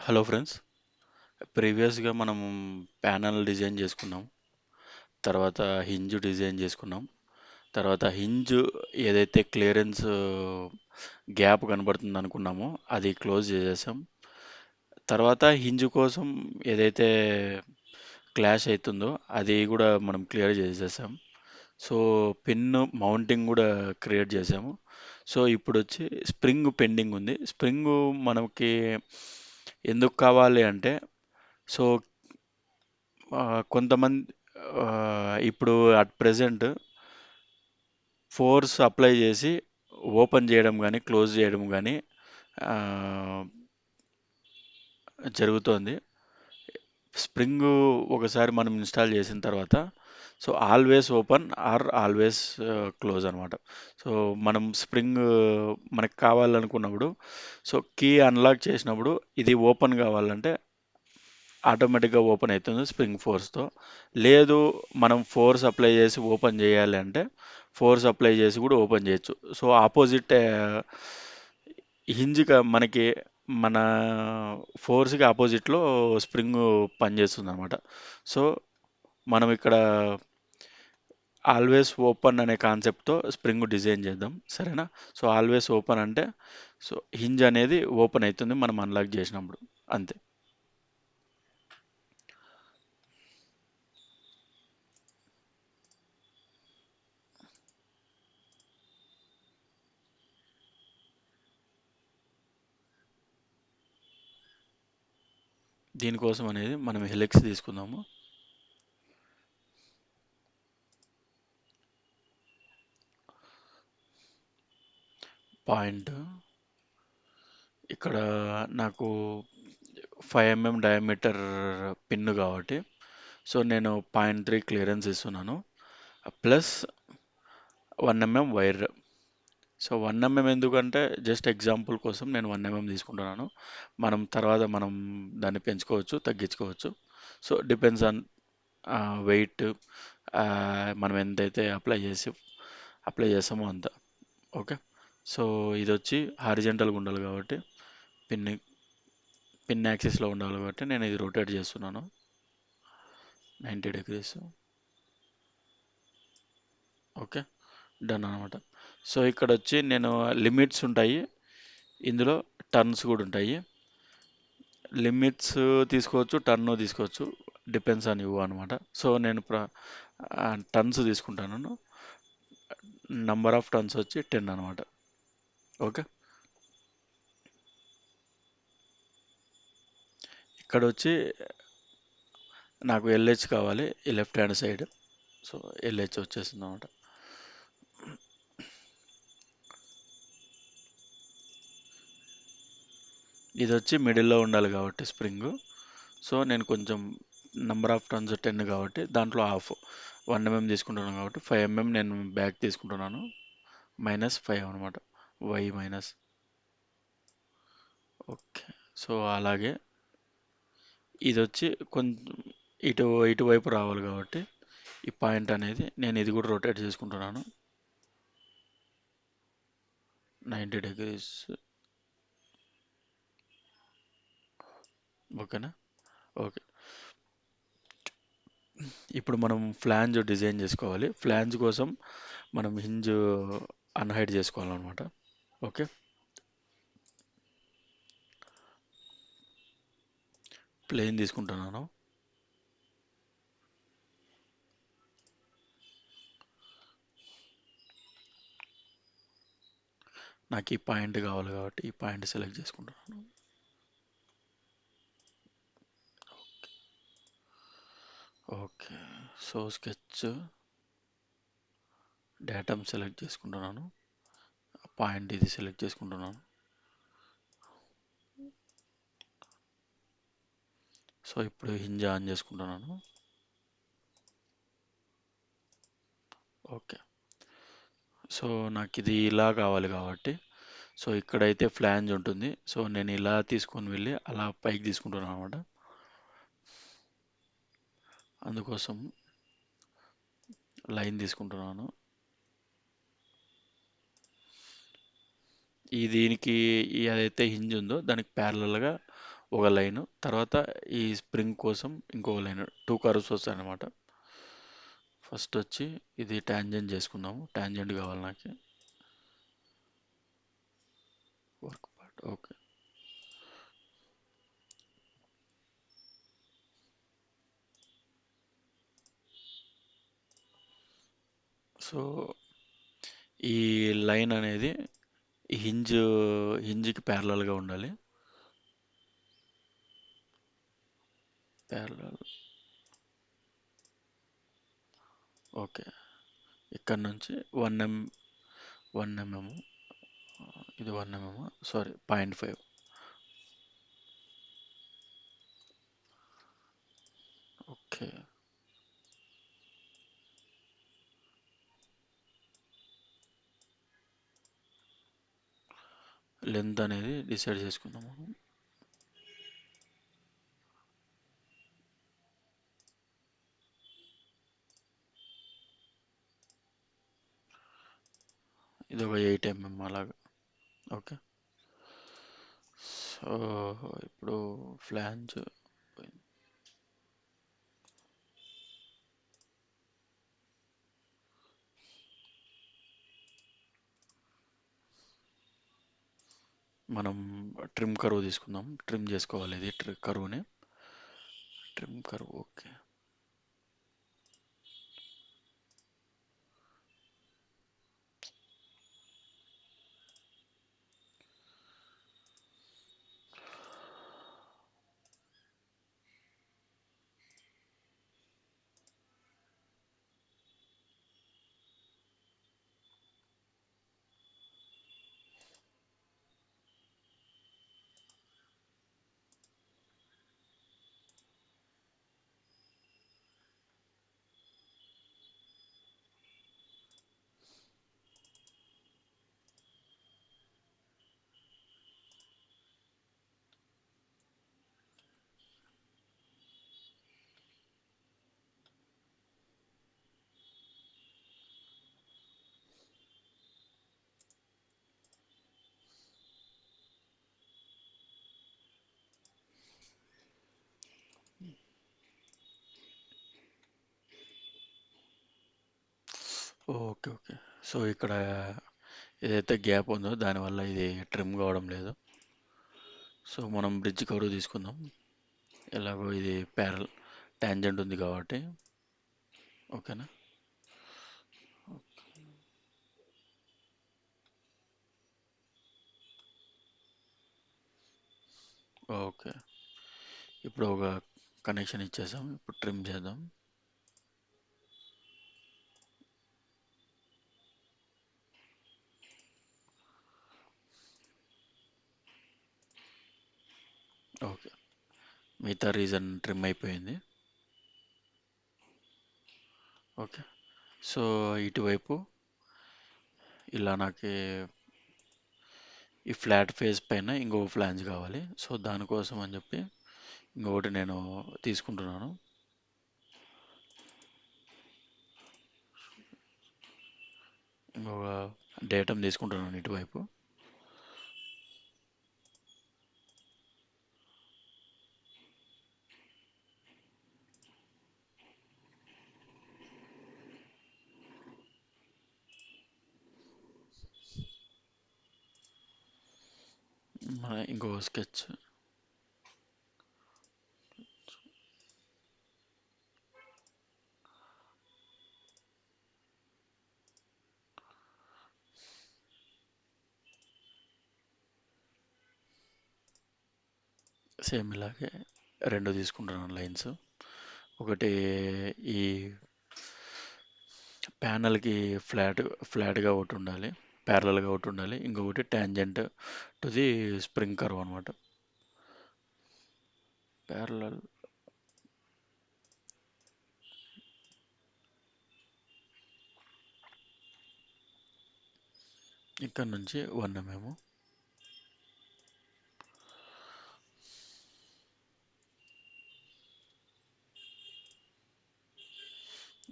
Hello friends. ప్రీవియస్గా మనం panel design చేసుకున్నాం. తర్వాత హింజ్ డిజైన్ చేసుకున్నాం. తర్వాత హింజ్ ఏదైతే క్లియరెన్స్ గ్యాప్ కనబడుతుంది అనుకున్నామో అది క్లోజ్ చేసేసాం. తర్వాత హింజ్ కోసం ఏదైతే క్లాష్ అవుతుందో అది కూడా మనం క్లియర్ చేసేసాం. సో పిన్ మౌంటింగ్ కూడా క్రియేట్ చేసాము. సో ఇప్పుడు వచ్చి స్ప్రింగ్ పెండింగ్ ఉంది. స్ప్రింగ్ మనకి ఎందుకు కావాలి అంటే, సో కొంతమంది ఇప్పుడు అట్ ప్రెజెంట్ ఫోర్స్ అప్లై చేసి ఓపెన్ చేయడం కానీ క్లోజ్ చేయడం కానీ జరుగుతోంది. స్ప్రింగ్ ఒకసారి మనం ఇన్స్టాల్ చేసిన తర్వాత so always open or always close అనమాట. సో మనం స్ప్రింగ్ మనకు కావాలనుకున్నప్పుడు, సో కీ అన్లాక్ చేసినప్పుడు ఇది ఓపెన్ కావాలంటే ఆటోమేటిక్గా ఓపెన్ అవుతుంది స్ప్రింగ్ ఫోర్స్తో. లేదు, మనం ఫోర్స్ అప్లై చేసి ఓపెన్ చేయాలి అంటే ఫోర్స్ అప్లై చేసి కూడా ఓపెన్ చేయొచ్చు. సో ఆపోజిట్ హింజ్ మనకి మన ఫోర్స్కి ఆపోజిట్లో స్ప్రింగ్ పనిచేస్తుంది అనమాట. సో మనం ఇక్కడ ఆల్వేస్ ఓపెన్ అనే కాన్సెప్ట్తో స్ప్రింగ్ డిజైన్ చేద్దాం, సరేనా? సో ఆల్వేస్ ఓపెన్ అంటే సో హింజ్ అనేది ఓపెన్ అవుతుంది మనం అన్లాక్ చేసినప్పుడు, అంతే. దీనికోసం అనేది మనం హెలిక్స్ తీసుకుందాము. పాయింట్ ఇక్కడ నాకు 5 mm డయామీటర్ పిన్ కాబట్టి సో నేను 0.3 క్లియరెన్స్ ఇస్తున్నాను, plus 1 mm wire. So 1 mm ఎందుకంటే జస్ట్ ఎగ్జాంపుల్ కోసం నేను 1 mm తీసుకుంటున్నాను. మనం దాన్ని పెంచుకోవచ్చు, తగ్గించుకోవచ్చు. సో డిపెండ్స్ ఆన్ వెయిట్, మనం ఎంతైతే అప్లై చేస్తామో అంత. ఓకే. సో ఇది వచ్చి హారిజెంటల్గా ఉండాలి కాబట్టి పిన్ పిన్ యాక్సిస్లో ఉండాలి కాబట్టి నేను ఇది రొటేట్ చేస్తున్నాను 90 degrees. ఓకే, డన్ అనమాట. సో ఇక్కడ వచ్చి నేను లిమిట్స్ ఉంటాయి, ఇందులో టర్న్స్ కూడా ఉంటాయి. లిమిట్స్ తీసుకోవచ్చు, టర్న్ తీసుకోవచ్చు, డిపెండ్స్ ఆన్ యూ అనమాట. సో నేను టర్న్స్ తీసుకుంటాను. నంబర్ ఆఫ్ టర్న్స్ వచ్చి 10 అనమాట. ఓకే. ఇక్కడ వచ్చి నాకు ఎల్హెచ్ కావాలి, ఈ left hand side. So LH వచ్చేసింది అనమాట. ఇది వచ్చి మిడిల్లో ఉండాలి కాబట్టి స్ప్రింగ్. సో నేను కొంచెం నెంబర్ ఆఫ్ టర్న్స్ 10 కాబట్టి దాంట్లో హాఫ్ 1 mm తీసుకుంటున్నాను కాబట్టి 5 mm నేను బ్యాక్ తీసుకుంటున్నాను. -5 అనమాట, వై మైనస్. ఓకే. సో అలాగే ఇది వచ్చి కొంచెం ఇటువైపు రావాలి కాబట్టి ఈ పాయింట్ అనేది నేను ఇది కూడా రొటేట్ చేసుకుంటున్నాను 90 degrees. ఓకేనా? ఓకే. ఇప్పుడు మనం ఫ్లాంజ్ డిజైన్ చేసుకోవాలి. ఫ్లాంజ్ కోసం మనం హింజ్ అన్హైడ్ చేసుకోవాలన్నమాట. ఓకే. ప్లేన్ తీసుకుంటున్నాను. నాకు ఈ పాయింట్ కావాలి కాబట్టి ఈ పాయింట్ సెలెక్ట్ చేసుకుంటున్నాను. Okay. So sketch datum select చేసుకుంటున్నాను, పాయింట్ ఇది సెలెక్ట్ చేసుకుంటున్నాను. సో ఇప్పుడు హింజ్ ఆన్ చేసుకుంటున్నాను. ఓకే. సో నాకు ఇది ఇలా కావాలి కాబట్టి సో ఇక్కడైతే ఫ్లాంజ్ ఉంటుంది. సో నేను ఇలా తీసుకొని వెళ్ళి అలా పైకి తీసుకుంటున్నాను అనమాట. అందుకోసం లైన్ తీసుకుంటున్నాను. దీనికి ఏదైతే హింజ్ ఉందో దానికి ప్యారలల్గా ఒక లైన్, తర్వాత ఈ స్ప్రింగ్ కోసం ఇంకొక లైన్, టూ కర్వ్స్ వస్తాయి అన్నమాట. ఫస్ట్ వచ్చి ఇది ట్యాంజెంట్ చేసుకుందాము. ట్యాంజెంట్ కావాలి నాకు. Work part okay. సో ఈ లైన్ అనేది హింజ్ హింజ్కి ప్యారలల్గా ఉండాలి. Parallel okay. ఇక్కడ నుంచి 1 mm ఇది 1 mm, సారీ 0.5. ఓకే. లెంత్ అనేది డిసైడ్ చేసుకుందాము. ఇది ఒక 8 mm అలాగా. ఓకే. సో ఇప్పుడు ఫ్లాంజ్ మనం ట్రిమ్ కర్వ్ తీసుకుందాం. ట్రిమ్ చేసుకోవాలి ఇది కర్వ్ని. Trim curve okay. Okay okay. So ఇక్కడ ఏదైతే గ్యాప్ ఉందో దానివల్ల ఇది ట్రిమ్ కావడం లేదు. సో మనం బ్రిడ్జ్ కర్వ్ తీసుకుందాం. ఎలాగో ఇది ట్యాంజెంట్ ఉంది కాబట్టి. ఓకేనా. ఓకే. ఇప్పుడు ఒక కనెక్షన్ ఇచ్చేసాం. ఇప్పుడు ట్రిమ్ చేద్దాం. ఓకే. మిగతా రీజన్ ట్రిమ్ అయిపోయింది. ఓకే. సో ఇటువైపు ఇలా నాకు ఈ ఫ్లాట్ ఫేస్ పైన ఇంకొక ఫ్లాంజ్ కావాలి. సో దానికోసం అని చెప్పి ఇంకొకటి నేను తీసుకుంటున్నాను. ఇంకొక డేటమ్ తీసుకుంటున్నాను ఇటువైపు. ఇంకో స్కెచ్. సేమ్ ఇలాగే రెండు తీసుకుంటున్నాను లైన్స్. ఒకటి ఈ ప్యానల్కి ఫ్లాట్గా ఒకటి ఉండాలి, ప్యారలల్గా ఒకటి ఉండాలి. ఇంకొకటి tangent to the spring curve అనమాట. ప్యారలల్ ఇక్కడ నుంచి 1 mm.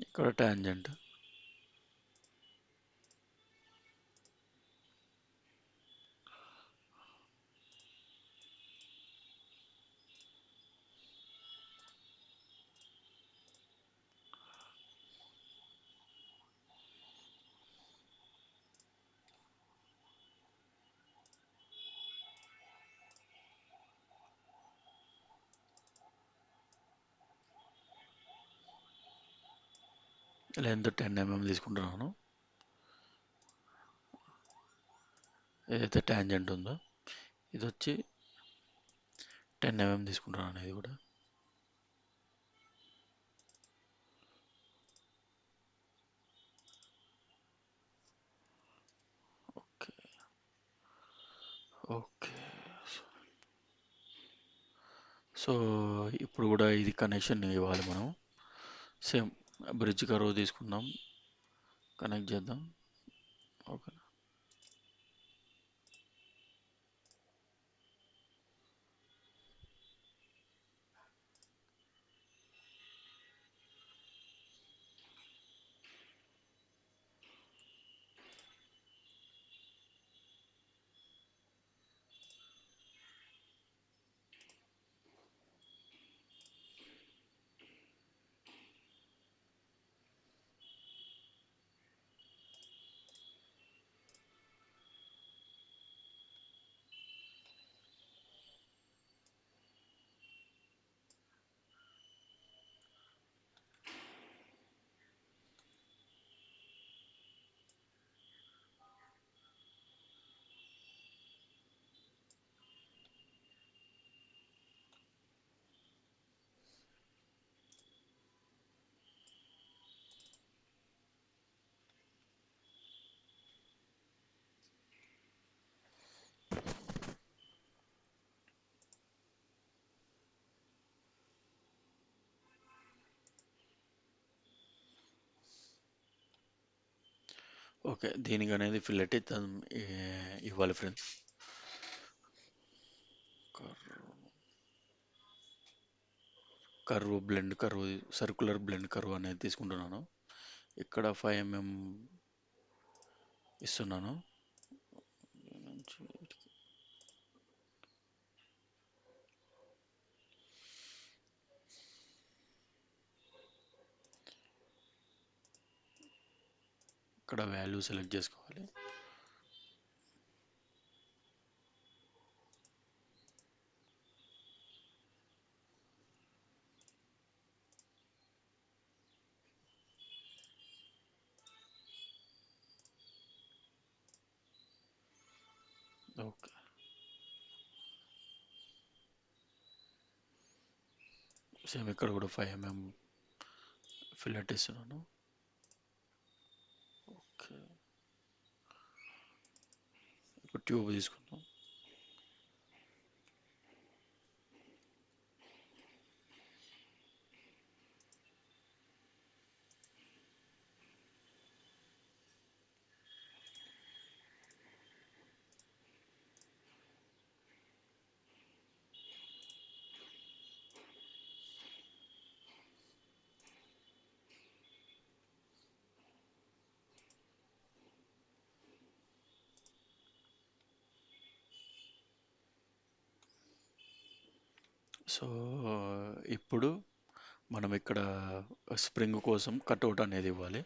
ఇక్కడ ట్యాంజెంట్. లెంత్ 10 mm తీసుకుంటున్నాను. ఏదైతే ట్యాంజెంట్ ఉందో ఇది వచ్చి 10 mm తీసుకుంటున్నాను. ఇది కూడా ఓకే. ఓకే. సో ఇప్పుడు కూడా ఇది కనెక్షన్ ఇవ్వాలి మనం. సేమ్ బ్రిడ్జ్ కర్వ్ తీసుకుందాం, కనెక్ట్ చేద్దాం. ఓకే. ఓకే, దీనికి అనేది ఫిల్లెట్ ఇవ్వాలి friends. Curve blend curve, circular blend curve అనేది తీసుకుంటున్నాను. ఇక్కడ 5 mm ఇస్తున్నాను. ఇక్కడ వాల్యూ సెలెక్ట్ చేసుకోవాలి. ఓకే. సేమ్ ఇక్కడ కూడా 5 mm ఫిల్లెట్ ఇస్తున్నాను. ఓకే. ఇప్పుడు ట్యూబ్ తీసుకుందాం. సో ఇప్పుడు మనం ఇక్కడ స్ప్రింగ్ కోసం కట్అవుట్ అనేది ఇవ్వాలి.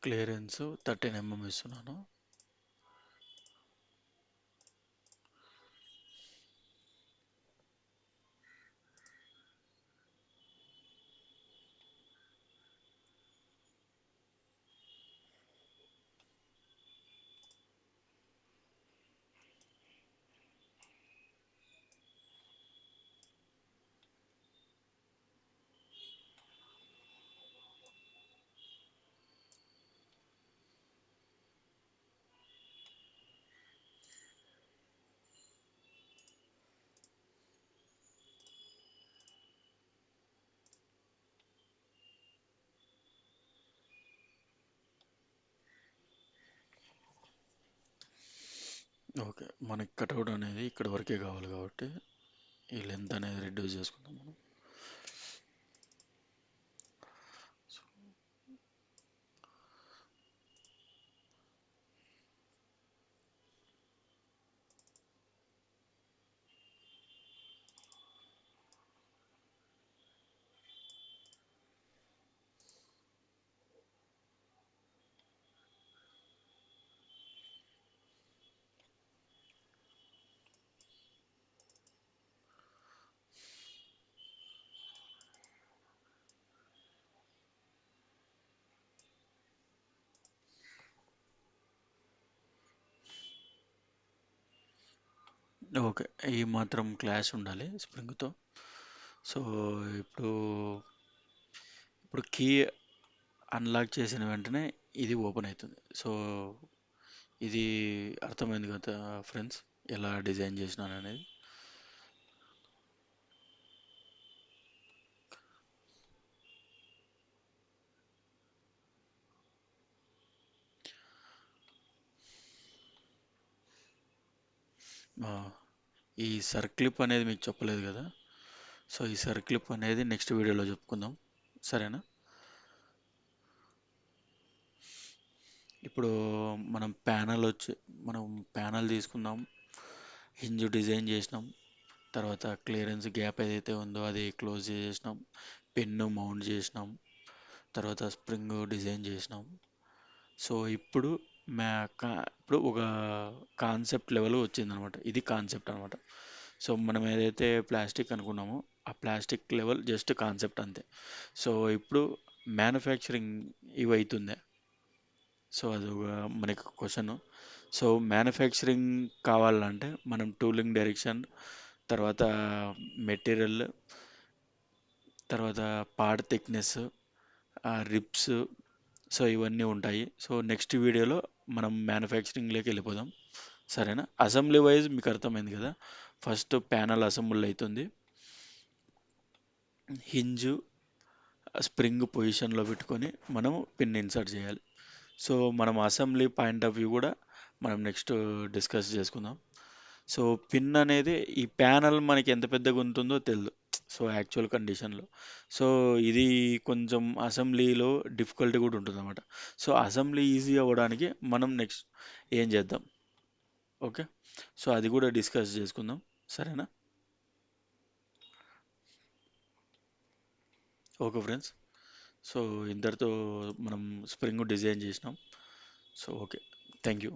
క్లియరెన్స్ 13 mm ఇస్తున్నాను. ఓకే. మనకి కటౌట్ అనేది ఇక్కడ వరకే కావాలి కాబట్టి ఈ లెంత్ అనేది రెడ్యూస్ చేసుకుందాం మనం. ఓకే. ఈ మాత్రం క్లాష్ ఉండాలి స్ప్రింగ్తో. సో ఇప్పుడు ఇప్పుడు కీ అన్లాక్ చేసిన వెంటనే ఇది ఓపెన్ అవుతుంది. సో ఇది అర్థమైంది కదా ఫ్రెండ్స్, ఎలా డిజైన్ చేసినాను అనేది. ఆ, ఈ సర్క్లిప్ అనేది మీకు చెప్పలేదు కదా. సో ఈ సర్క్లిప్ అనేది నెక్స్ట్ వీడియోలో చెప్పుకుందాం, సరేనా? ఇప్పుడు మనం మనం ప్యానల్ తీసుకుందాం, హింజ్ డిజైన్ చేసినాం, తర్వాత క్లియరెన్స్ గ్యాప్ ఏదైతే ఉందో అది క్లోజ్ చేసేసినాం, పెన్ను మౌంట్ చేసినాం, తర్వాత స్ప్రింగ్ డిజైన్ చేసినాం. సో ఇప్పుడు ఇప్పుడు ఒక కాన్సెప్ట్ లెవెల్ వచ్చిందనమాట. ఇది కాన్సెప్ట్ అనమాట. సో మనం ఏదైతే ప్లాస్టిక్ అనుకున్నామో ఆ ప్లాస్టిక్ లెవెల్ జస్ట్ కాన్సెప్ట్ అంతే. సో ఇప్పుడు మ్యానుఫ్యాక్చరింగ్ ఇవి అవుతుంది. సో అది ఒక మనకి క్వశ్చన్. సో మ్యానుఫ్యాక్చరింగ్ కావాలంటే మనం టూలింగ్ డైరెక్షన్, తర్వాత మెటీరియల్, తర్వాత పార్ట్ థిక్నెస్, రిప్స్, సో ఇవన్నీ ఉంటాయి. సో నెక్స్ట్ వీడియోలో మనం మ్యానుఫ్యాక్చరింగ్లోకి వెళ్ళిపోదాం, సరేనా? అసెంబ్లీ వైజ్ మీకు అర్థమైంది కదా. ఫస్ట్ ప్యానల్ అసెంబుల్ అవుతుంది, హింజ్ స్ప్రింగ్ పొజిషన్లో పెట్టుకొని మనం పిన్ ఇన్సర్ట్ చేయాలి. సో మనం అసెంబ్లీ పాయింట్ ఆఫ్ వ్యూ కూడా మనం నెక్స్ట్ డిస్కస్ చేసుకుందాం. సో పిన్ అనేది ఈ ప్యానల్ మనకి ఎంత పెద్దగా ఉంటుందో తెలియదు, సో యాక్చువల్ కండిషన్లో. సో ఇది కొంచెం అసెంబ్లీలో డిఫికల్టీ కూడా ఉంటుంది అనమాట. సో అసెంబ్లీ ఈజీ అవ్వడానికి మనం నెక్స్ట్ ఏం చేద్దాం, ఓకే? సో అది కూడా డిస్కస్ చేసుకుందాం, సరేనా? Okay friends. సో ఇంతటితో మనం స్ప్రింగ్ డిజైన్ చేసినాం. So okay, thank you.